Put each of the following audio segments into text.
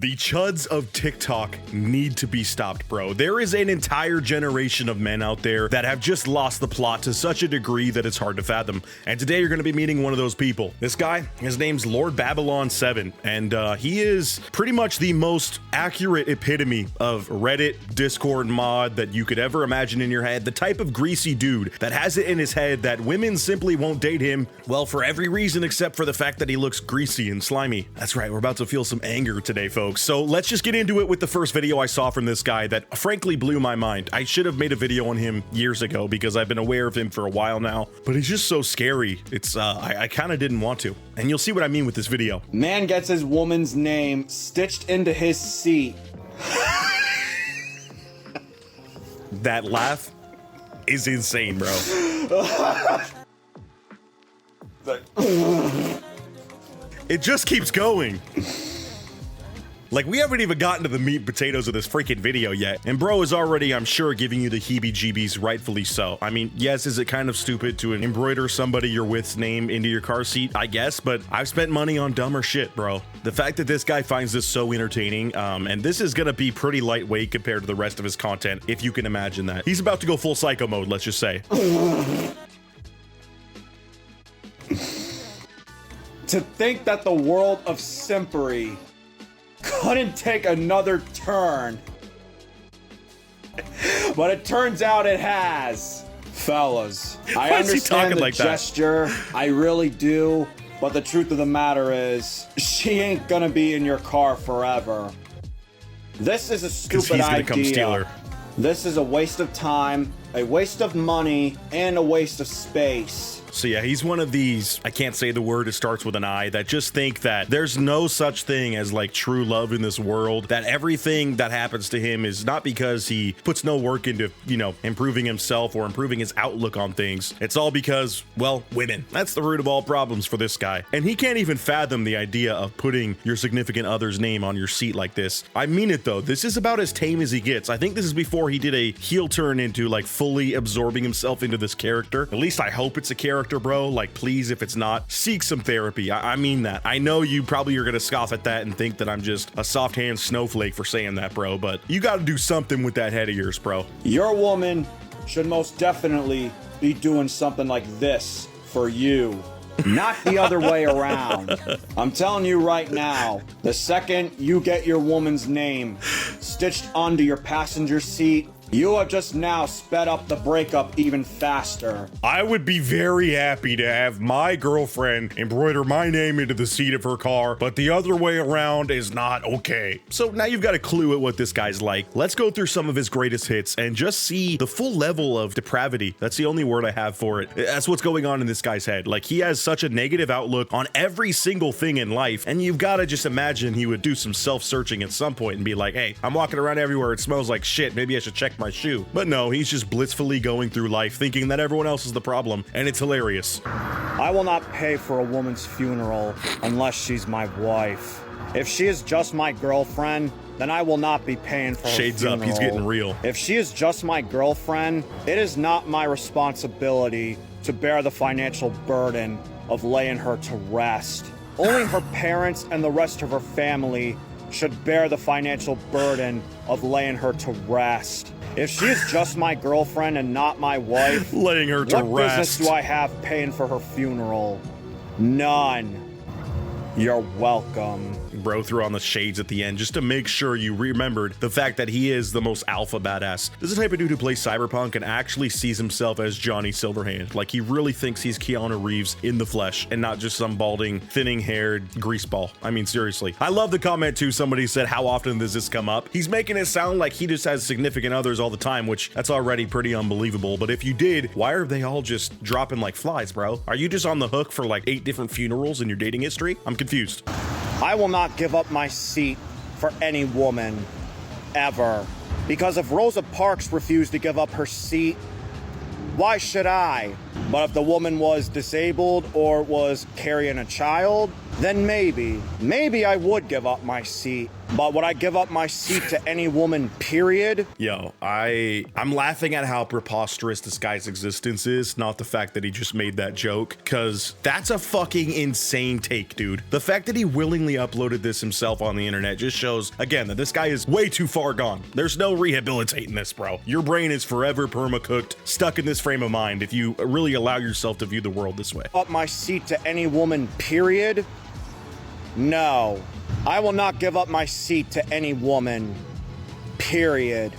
The chuds of TikTok need to be stopped, bro. There is an entire generation of men out there that have just lost the plot to such a degree that it's hard to fathom. And today you're going to be meeting one of those people. This guy, his name's Lord Babylon 7, and he is pretty much the most accurate epitome of Reddit, Discord mod that you could ever imagine in your head. The type of greasy dude that has it in his head that women simply won't date him, well, for every reason except for the fact that he looks greasy and slimy. That's right, we're about to feel some anger today, folks. So let's just get into it with the first video I saw from this guy that frankly blew my mind. I should have made a video on him years ago because I've been aware of him for a while now, but he's just so scary. It's I kind of didn't want to, and you'll see what I mean with this video. Man gets his woman's name stitched into his seat. That laugh is insane, bro. It just keeps going. Like, we haven't even gotten to the meat and potatoes of this freaking video yet, and bro is already, I'm sure, giving you the heebie-jeebies, rightfully so. I mean, yes, is it kind of stupid to embroider somebody you're with's name into your car seat? I guess, but I've spent money on dumber shit, bro. The fact that this guy finds this so entertaining, and this is gonna be pretty lightweight compared to the rest of his content, if you can imagine that. He's about to go full psycho mode, let's just say. To think that the world of simpery couldn't take another turn, but it turns out it has. Fellas, I understand the gesture, I really do, but the truth of the matter is, she ain't gonna be in your car forever. This is a stupid idea. Come steal her. This is a waste of time, a waste of money, and a waste of space. So yeah, he's one of these, I can't say the word, it starts with an I, that just think that there's no such thing as like true love in this world, that everything that happens to him is not because he puts no work into, you know, improving himself or improving his outlook on things. It's all because, well, women. That's the root of all problems for this guy. And he can't even fathom the idea of putting your significant other's name on your seat like this. I mean it though, this is about as tame as he gets. I think this is before he did a heel turn into like fully absorbing himself into this character. At least I hope it's a character, bro. Like, please, if it's not, seek some therapy. I mean that. I know you probably are gonna scoff at that and think that I'm just a soft hand snowflake for saying that, bro, but you gotta do something with that head of yours, bro. Your woman should most definitely be doing something like this for you, not the other way around. I'm telling you right now, the second you get your woman's name stitched onto your passenger seat, you have just now sped up the breakup even faster. I would be very happy to have my girlfriend embroider my name into the seat of her car, but the other way around is not okay. So now you've got a clue at what this guy's like. Let's go through some of his greatest hits and just see the full level of depravity. That's the only word I have for it. That's what's going on in this guy's head. Like, he has such a negative outlook on every single thing in life, and you've got to just imagine he would do some self-searching at some point and be like, hey, I'm walking around everywhere, it smells like shit, maybe I should check my shoe. But no, he's just blissfully going through life thinking that everyone else is the problem, and it's hilarious. I will not pay for a woman's funeral unless she's my wife. If she is just my girlfriend, then I will not be paying for her funeral. Shades up, he's getting real. If she is just my girlfriend, it is not my responsibility to bear the financial burden of laying her to rest. Only her parents and the rest of her family should bear the financial burden of laying her to rest. If she is just my girlfriend and not my wife, laying her to rest, what business do I have paying for her funeral? None. You're welcome. Bro threw on the shades at the end just to make sure you remembered the fact that he is the most alpha badass. This is the type of dude who plays Cyberpunk and actually sees himself as Johnny Silverhand. Like, he really thinks he's Keanu Reeves in the flesh and not just some balding, thinning-haired greaseball. I mean, seriously. I love the comment too. Somebody said, how often does this come up? He's making it sound like he just has significant others all the time, which that's already pretty unbelievable. But if you did, why are they all just dropping like flies, bro? Are you just on the hook for like 8 different funerals in your dating history? I'm confused. I will not give up my seat for any woman, ever. Because if Rosa Parks refused to give up her seat, why should I? But if the woman was disabled or was carrying a child, then maybe I would give up my seat. But would I give up my seat to any woman, period? Yo, I'm laughing at how preposterous this guy's existence is, not the fact that he just made that joke, because that's a fucking insane take, dude. The fact that he willingly uploaded this himself on the internet just shows, again, that this guy is way too far gone. There's no rehabilitating this, bro. Your brain is forever perma-cooked, stuck in this frame of mind if you really allow yourself to view the world this way. Up my seat to any woman, period? No. I will not give up my seat to any woman, period.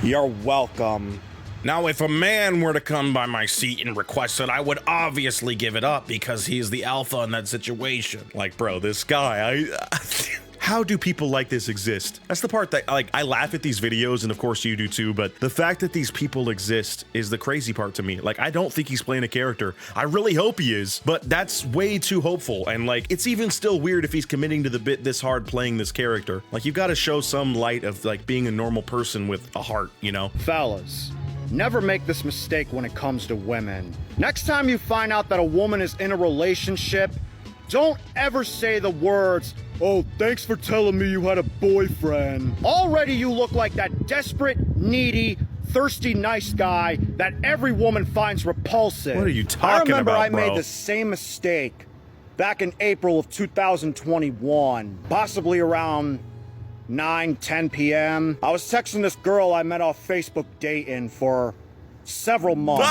You're welcome. Now, if a man were to come by my seat and request it, I would obviously give it up because he's the alpha in that situation. Like, bro, this guy, how do people like this exist? That's the part that, like, I laugh at these videos, and of course you do too, but the fact that these people exist is the crazy part to me. Like, I don't think he's playing a character. I really hope he is, but that's way too hopeful. And like, it's even still weird if he's committing to the bit this hard playing this character. Like, you've got to show some light of like being a normal person with a heart, you know? Fellas, never make this mistake when it comes to women. Next time you find out that a woman is in a relationship, don't ever say the words, "Oh, thanks for telling me you had a boyfriend." Already you look like that desperate, needy, thirsty, nice guy that every woman finds repulsive. What are you talking about, I remember I bro? made the same mistake back in April of 2021, possibly around 9-10 p.m. I was texting this girl I met off Facebook dating for several months.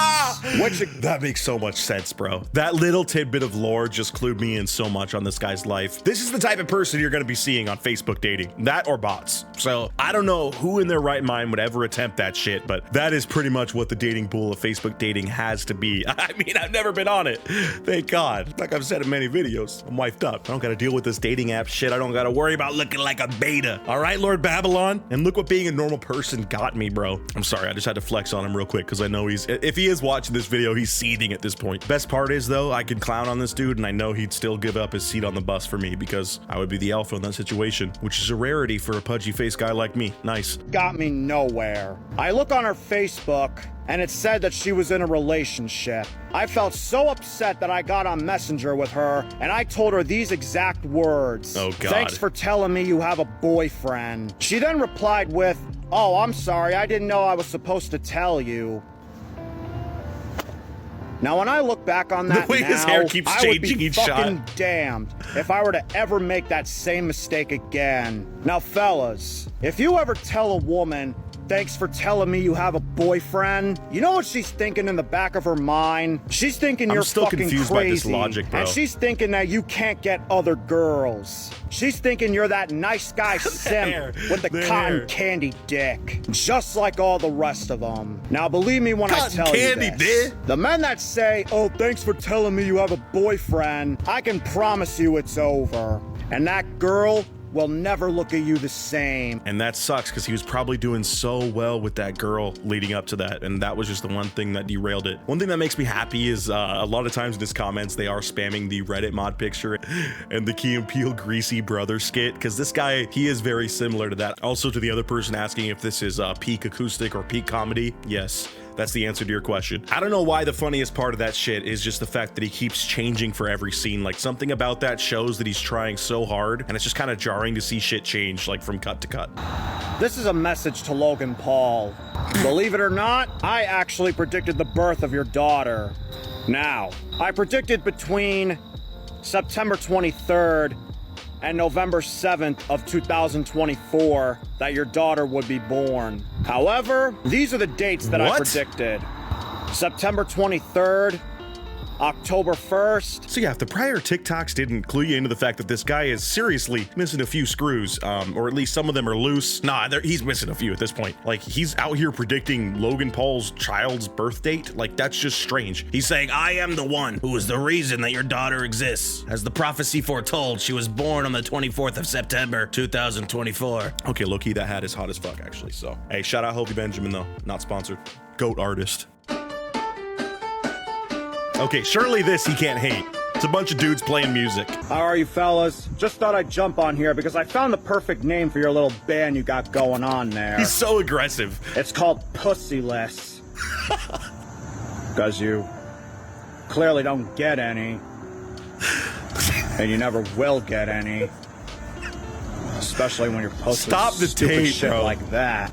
That makes so much sense, bro. That little tidbit of lore just clued me in so much on this guy's life. This is the type of person you're gonna be seeing on Facebook dating, that or bots. So I don't know who in their right mind would ever attempt that shit, but that is pretty much what the dating pool of Facebook dating has to be. I mean, I've never been on it, thank God. Like I've said in many videos, I'm wifed up. I don't gotta deal with this dating app shit. I don't gotta worry about looking like a beta. All right, Lord Babylon? And look what being a normal person got me, bro. I'm sorry, I just had to flex on him real quick because I know if he is watching this video, he's seething at this point. Best part is though, I could clown on this dude and I know he'd still give up his seat on the bus for me because I would be the alpha in that situation, which is a rarity for a pudgy face guy like me. Nice. Got me nowhere. I look on her Facebook and it said that she was in a relationship. I felt so upset that I got on Messenger with her and I told her these exact words. Oh God. "Thanks for telling me you have a boyfriend." She then replied with, "Oh, I'm sorry, I didn't know I was supposed to tell you." Now, when I look back on that The way now, his hair keeps I would changing be each fucking shot. damned if I were to ever make that same mistake again. Now, fellas, if you ever tell a woman, "Thanks for telling me you have a boyfriend," you know what she's thinking in the back of her mind? She's thinking you're still fucking confused crazy. by this logic, bro. And she's thinking that you can't get other girls. She's thinking you're that nice guy simp with the cotton candy dick, just like all the rest of them. Now, believe me when I tell you this. The men that say, "Oh, thanks for telling me you have a boyfriend," I can promise you it's over. And that girl will never look at you the same. And that sucks because he was probably doing so well with that girl leading up to that, and that was just the one thing that derailed it. One thing that makes me happy is a lot of times in his comments they are spamming the Reddit mod picture and the Key and Peele greasy brother skit, because this guy, he is very similar to that. Also, to the other person asking if this is peak acoustic or peak comedy, yes. That's the answer to your question. I don't know why the funniest part of that shit is just the fact that he keeps changing for every scene. Like, something about that shows that he's trying so hard, and it's just kind of jarring to see shit change, like, from cut to cut. This is a message to Logan Paul. Believe it or not, I actually predicted the birth of your daughter. Now, I predicted between September 23rd and November 7th of 2024 that your daughter would be born. However, these are the dates that I predicted. September 23rd, October 1st. So yeah, if the prior TikToks didn't clue you into the fact that this guy is seriously missing a few screws, or at least some of them are loose. Nah, he's missing a few at this point. Like, he's out here predicting Logan Paul's child's birth date. Like, that's just strange. He's saying, "I am the one who is the reason that your daughter exists. As the prophecy foretold, she was born on the 24th of September, 2024. Okay, low-key, that hat is hot as fuck, actually. So, hey, shout out Hobie Benjamin, though. Not sponsored. Goat artist. Okay, surely this he can't hate. It's a bunch of dudes playing music. How are you, fellas? Just thought I'd jump on here because I found the perfect name for your little band you got going on there. He's so aggressive. It's called Pussyless. Because you clearly don't get any. And you never will get any. especially when you're posting Stop the stupid tape, shit bro. like that.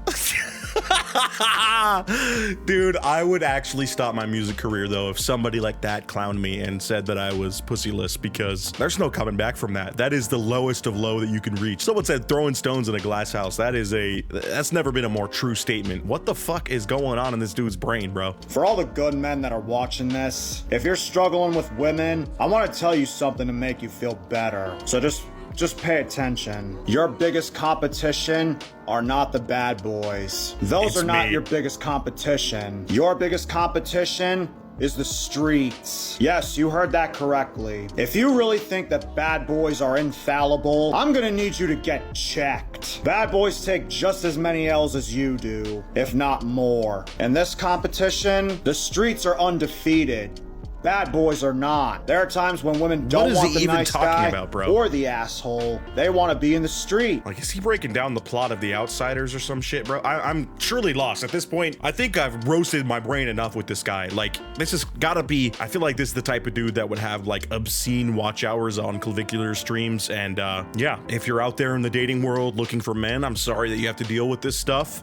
Dude, I would actually stop my music career though if somebody like that clowned me and said that I was pussyless, because there's no coming back from that. That is the lowest of low that you can reach. Someone said throwing stones in a glass house. That's never been a more true statement. What the fuck is going on in this dude's brain, bro? For all the good men that are watching this, if you're struggling with women, I want to tell you something to make you feel better. So just pay attention. Your biggest competition are not the bad boys. Those are not your biggest competition. Your biggest competition is the streets. Yes, you heard that correctly. If you really think that bad boys are infallible, I'm gonna need you to get checked. Bad boys take just as many L's as you do, if not more. In this competition, the streets are undefeated. Bad boys are not. There are times when women don't want the nice guy or the asshole. They want to be in the street. Like, is he breaking down the plot of The Outsiders or some shit, bro? I'm surely lost at this point. I think I've roasted my brain enough with this guy. Like, this has gotta be, I feel like this is the type of dude that would have like obscene watch hours on clavicular streams. And yeah, if you're out there in the dating world looking for men, I'm sorry that you have to deal with this stuff.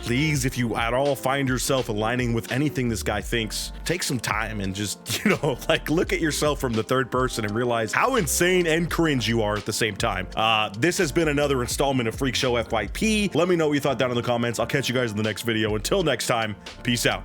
Please, if you at all find yourself aligning with anything this guy thinks, take some time and just, you know, like, look at yourself from the third person and realize how insane and cringe you are at the same time. This has been another installment of Freak Show FYP. Let me know what you thought down in the comments. I'll catch you guys in the next video. Until next time, peace out.